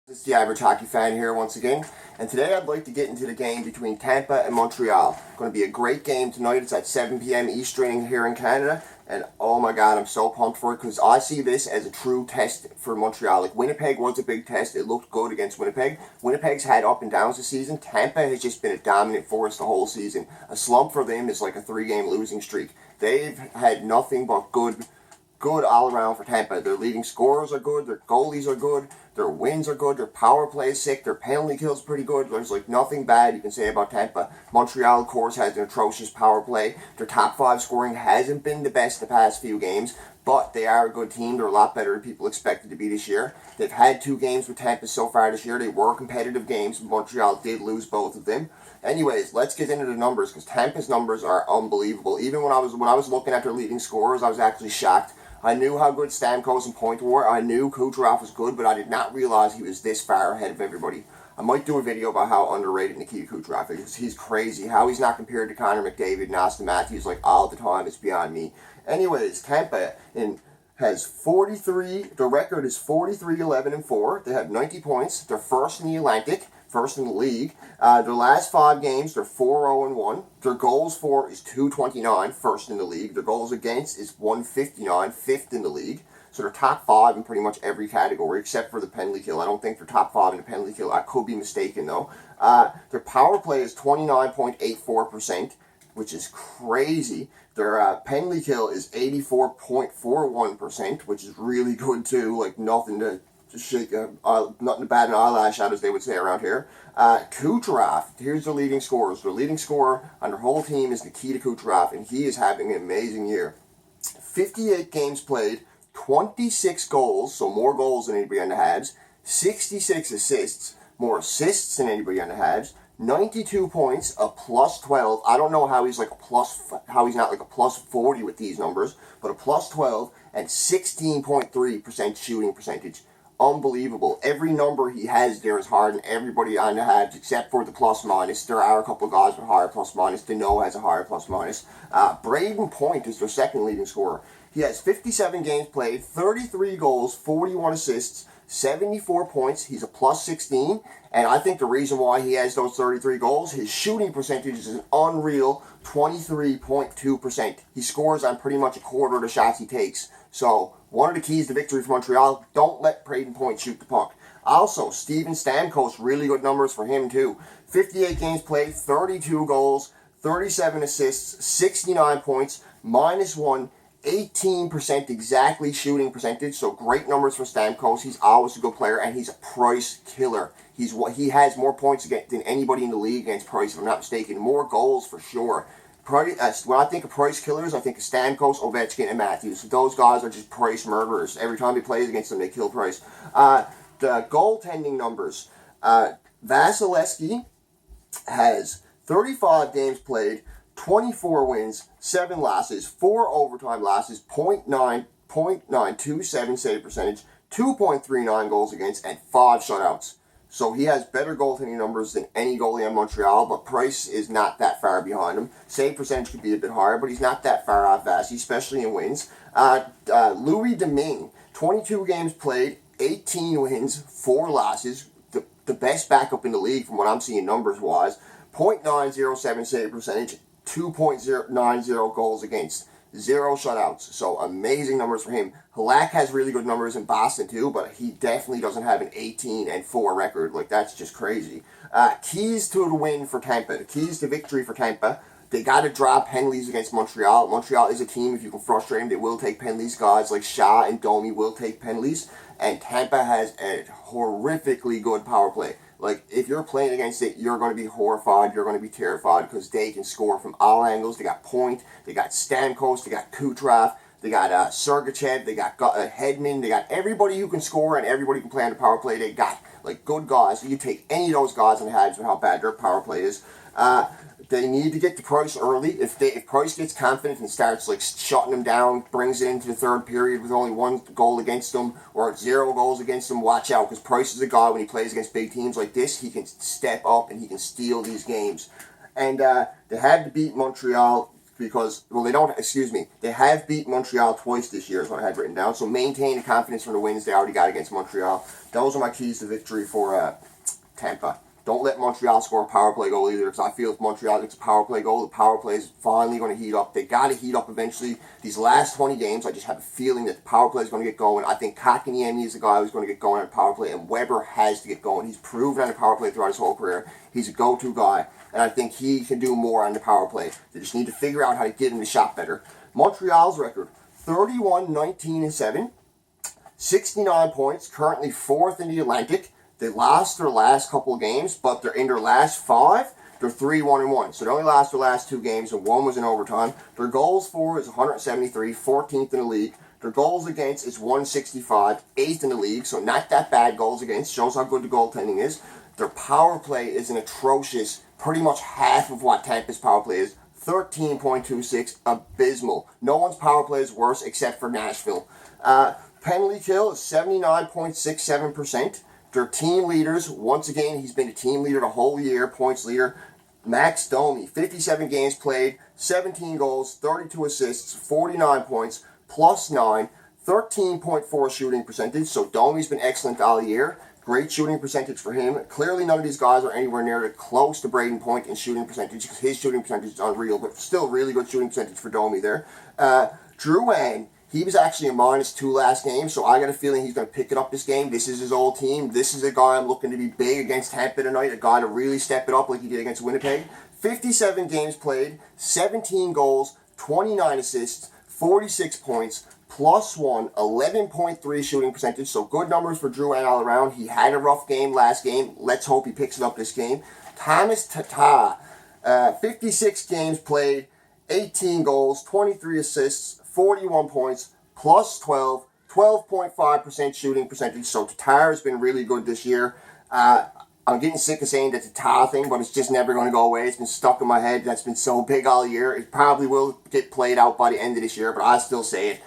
It's the average hockey fan here once again, and today I'd like to get into the game between Tampa and Montreal. It's going to be a great game tonight. It's at 7 p.m. Eastern here in Canada, and oh my god, I'm so pumped for it because I see this as a true test for Montreal. Like, Winnipeg was a big test. It looked good against Winnipeg. Winnipeg's had up and downs this season. Tampa has just been a dominant force the whole season. A slump for them is like a 3-game losing streak. They've had nothing but good all around for Tampa. Their leading scorers are good, their goalies are good, their wins are good, their power play is sick, their penalty kill is pretty good. There's like nothing bad you can say about Tampa. Montreal, of course, has an atrocious power play. Their top 5 scoring hasn't been the best the past few games, but they are a good team. They're a lot better than people expected to be this year. They've had 2 games with Tampa so far this year. They were competitive games. Montreal did lose both of them. Anyways, let's get into the numbers because Tampa's numbers are unbelievable. Even when I was looking at their leading scorers, I was actually shocked. I knew how good Stamkos and Point were. I knew Kucherov was good, but I did not realize he was this far ahead of everybody. I might do a video about how underrated Nikita Kucherov is. He's crazy. How he's not compared to Connor McDavid and Austin Matthews like all the time is beyond me. Anyways, Tampa has 43. The record is 43-11-4. They have 90 points. They're first in the Atlantic. First in the league. Their last 5 games, they're 4-0-1. Their goals for is 229, first in the league. Their goals against is 159, fifth in the league. So they're top 5 in pretty much every category except for the penalty kill. I don't think they're top 5 in the penalty kill. I could be mistaken though. Their power play is 29.84%, which is crazy. Their penalty kill is 84.41%, which is really good too. Like nothing to shake nothing to bat an eyelash at, as they would say around here. Kucherov, here's their leading scorers. Their leading scorer on their whole team is Nikita Kucherov, and he is having an amazing year. 58 games played, 26 goals, so more goals than anybody on the Habs, 66 assists, more assists than anybody on the Habs, 92 points, a plus 12. I don't know how he's not like a plus 40 with these numbers, but a plus 12 and 16.3% shooting percentage. Unbelievable. Every number he has there is hard, and everybody on the Habs except for the plus minus. There are a couple of guys with higher plus minus. Deneau has a higher plus minus. Braden Point is their second leading scorer. He has 57 games played, 33 goals, 41 assists, 74 points. He's a plus 16, and I think the reason why he has those 33 goals, his shooting percentage is an unreal 23.2%. He scores on pretty much a quarter of the shots he takes. So one of the keys to victory for Montreal, don't let Braden Point shoot the puck. Also, Steven Stamkos, really good numbers for him too. 58 games played, 32 goals, 37 assists, 69 points, -1, 18% exactly shooting percentage. So great numbers for Stamkos. He's always a good player, and he's a price killer. He has more points than anybody in the league against Price, if I'm not mistaken. More goals for sure. When I think of price killers, I think of Stamkos, Ovechkin, and Matthews. Those guys are just price murderers. Every time he plays against them, they kill Price. The goaltending numbers. Vasilevsky has 35 games played, 24 wins, 7 losses, 4 overtime losses, .927 save percentage, 2.39 goals against, and 5 shutouts. So he has better goaltending numbers than any goalie on Montreal, but Price is not that far behind him. Save percentage could be a bit higher, but he's not that far off Vassy, especially in wins. Louis Domingue, 22 games played, 18 wins, 4 losses. The best backup in the league from what I'm seeing numbers-wise. .907 save percentage, 2.090 goals against. 0 shutouts, so amazing numbers for him. Halak has really good numbers in Boston too, but he definitely doesn't have an 18-4 record. Like, that's just crazy. Keys to the win for Tampa. The keys to victory for Tampa. They got to draw penalties against Montreal. Montreal is a team, if you can frustrate them, they will take penalties. Guys like Shaw and Domi will take penalties. And Tampa has a horrifically good power play. Like, if you're playing against it, you're going to be horrified. You're going to be terrified because they can score from all angles. They got Point. They got Stamkos. They got Kucherov. They got Sergachev. They got Hedman. They got everybody who can score and everybody who can play on the power play. They got, like, good guys. You take any of those guys on the Habs with how bad their power play is. They need to get to Price early. If Price gets confident and starts like shutting them down, brings it into the third period with only 1 goal against them or 0 goals against them, watch out, because Price is a guy when he plays against big teams like this, he can step up and he can steal these games. And they had to beat Montreal because, well, they don't, excuse me, they have beat Montreal twice this year is what I had written down. So maintain the confidence from the wins they already got against Montreal. Those are my keys to victory for Tampa. Don't let Montreal score a power play goal either, because I feel if Montreal gets a power play goal, the power play is finally going to heat up. They got to heat up eventually. These last 20 games, I just have a feeling that the power play is going to get going. I think Kotkaniemi is the guy who's going to get going on the power play, and Weber has to get going. He's proven on the power play throughout his whole career. He's a go-to guy, and I think he can do more on the power play. They just need to figure out how to get him to shot better. Montreal's record, 31-19-7, 69 points, currently 4th in the Atlantic. They lost their last couple of games, but they're in their last 5. They're 3-1-1. So they only lost their last 2 games, and 1 was in overtime. Their goals for is 173, 14th in the league. Their goals against is 165, 8th in the league. So not that bad goals against. Shows how good the goaltending is. Their power play is an atrocious, pretty much half of what Tampa's power play is. 13.26, abysmal. No one's power play is worse except for Nashville. Penalty kill is 79.67%. Their team leaders, once again, he's been a team leader the whole year, points leader. Max Domi, 57 games played, 17 goals, 32 assists, 49 points, +9, 13.4 shooting percentage. So Domi's been excellent all year. Great shooting percentage for him. Clearly none of these guys are anywhere near close to Braden Point in shooting percentage, because his shooting percentage is unreal, but still really good shooting percentage for Domi there. Drouin, he was actually a -2 last game, so I got a feeling he's going to pick it up this game. This is his old team. This is a guy I'm looking to be big against Tampa tonight, a guy to really step it up like he did against Winnipeg. 57 games played, 17 goals, 29 assists, 46 points, +1, 11.3 shooting percentage, so good numbers for Drouin all around. He had a rough game last game. Let's hope he picks it up this game. Thomas Tatar, 56 games played, 18 goals, 23 assists, 41 points, +12, 12.5% shooting percentage. So Tatar has been really good this year. I'm getting sick of saying the Tatar thing, but it's just never going to go away. It's been stuck in my head. That's been so big all year. It probably will get played out by the end of this year, but I still say it.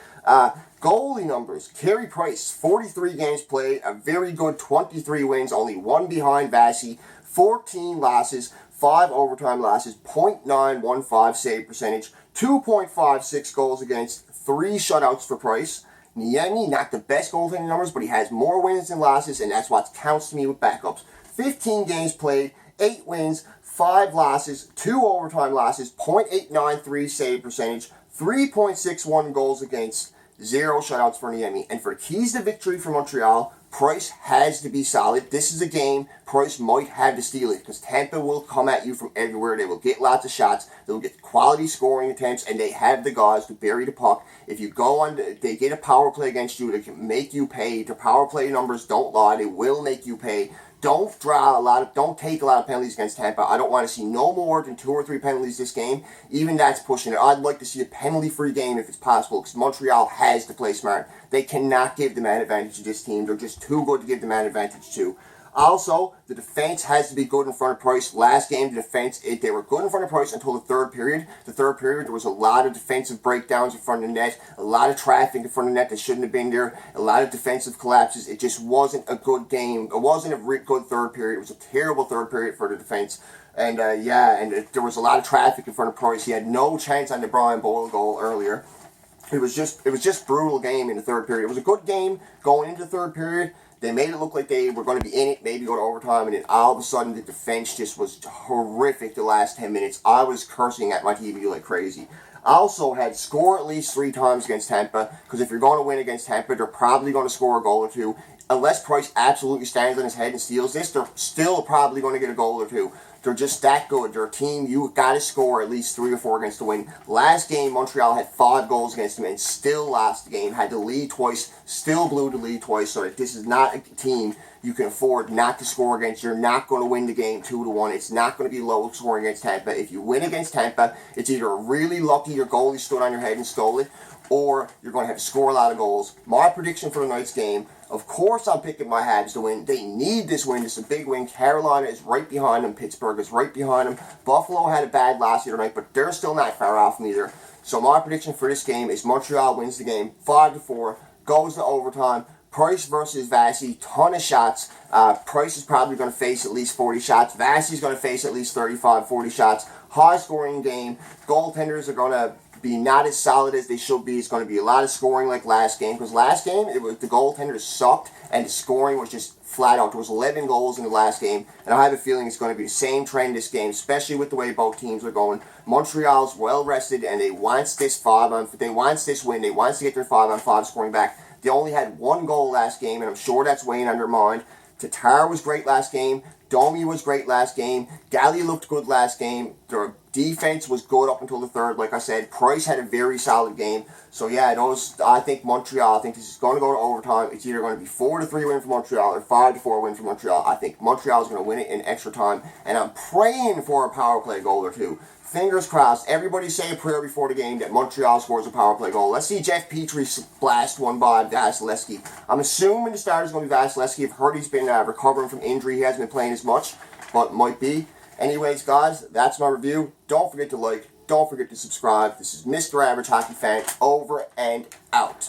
Goalie numbers. Carey Price, 43 games played, a very good 23 wins, only 1 behind Vasi, 14 losses, 5 overtime losses, .915 save percentage, 2.56 goals against, 3 shutouts for Price. Niemi, not the best goaltending numbers, but he has more wins than losses, and that's what counts to me with backups. 15 games played, 8 wins, 5 losses, 2 overtime losses, .893 save percentage, 3.61 goals against, 0 shutouts for Niemi. And for keys to victory for Montreal, Price has to be solid. This is a game Price might have to steal it, because Tampa will come at you from everywhere. They will get lots of shots. They will get quality scoring attempts, and they have the guys to bury the puck. If you go on, they get a power play against you, they can make you pay. The power play numbers don't lie. They will make you pay. Don't take a lot of penalties against Tampa. I don't want to see no more than 2 or 3 penalties this game. Even that's pushing it. I'd like to see a penalty-free game if it's possible, because Montreal has to play smart. They cannot give the man advantage to this team. They're just too good to give the man advantage to. Also, the defense has to be good in front of Price. Last game, the defense, they were good in front of Price until the third period. The third period, there was a lot of defensive breakdowns in front of the net, a lot of traffic in front of the net that shouldn't have been there, a lot of defensive collapses. It just wasn't a good game. It wasn't a good third period. It was a terrible third period for the defense. And there was a lot of traffic in front of Price. He had no chance on the Brian Boyle goal earlier. It was just brutal game in the third period. It was a good game going into the third period. They made it look like they were going to be in it, maybe go to overtime, and then all of a sudden the defense just was horrific the last 10 minutes. I was cursing at my TV like crazy. I also had score at least 3 times against Tampa, because if you're going to win against Tampa, they're probably going to score a goal or 2. Unless Price absolutely stands on his head and steals this, they're still probably going to get a goal or 2. They're just that good. They're a team you got to score at least 3 or 4 against to win. Last game, Montreal had 5 goals against them and still lost the game. Had to lead twice, still blew the lead twice. So this is not a team you can afford not to score against. You're not going to win the game 2-1. It's not going to be low scoring against Tampa. If you win against Tampa, it's either really lucky your goalie stood on your head and stole it, or you're going to have to score a lot of goals. My prediction for tonight's game, of course I'm picking my Habs to win. They need this win. This is a big win. Carolina is right behind them. Pittsburgh is right behind them. Buffalo had a bad loss here tonight, but they're still not far off from either. So my prediction for this game is Montreal wins the game 5-4, goes to overtime. Price versus Vasi, ton of shots. Price is probably going to face at least 40 shots. Vasi's going to face at least 35, 40 shots. high-scoring game. Goaltenders are going to be not as solid as they should be. It's going to be a lot of scoring like last game, because last game the goaltenders sucked and the scoring was just flat out. There was 11 goals in the last game, and I have a feeling it's going to be the same trend this game, especially with the way both teams are going. Montreal's well rested, and they want this win. They want to get their 5-on-5 scoring back. They only had 1 goal last game, and I'm sure that's weighing on their mind. Tatar was great last game. Domi was great last game. Galley looked good last game. Their defense was good up until the third, like I said. Price had a very solid game. So yeah, I think Montreal, I think this is going to go to overtime. It's either going to be 4-3 win for Montreal or 5-4 win for Montreal. I think Montreal is going to win it in extra time, and I'm praying for a power play goal or two. Fingers crossed. Everybody say a prayer before the game that Montreal scores a power play goal. Let's see Jeff Petrie blast one by Vasilevsky. I'm assuming the starter's going to be Vasilevsky. I've heard he's been recovering from injury. He hasn't been playing as much, but might be. Anyways, guys, that's my review. Don't forget to like. Don't forget to subscribe. This is Mr. Average Hockey Fan, over and out.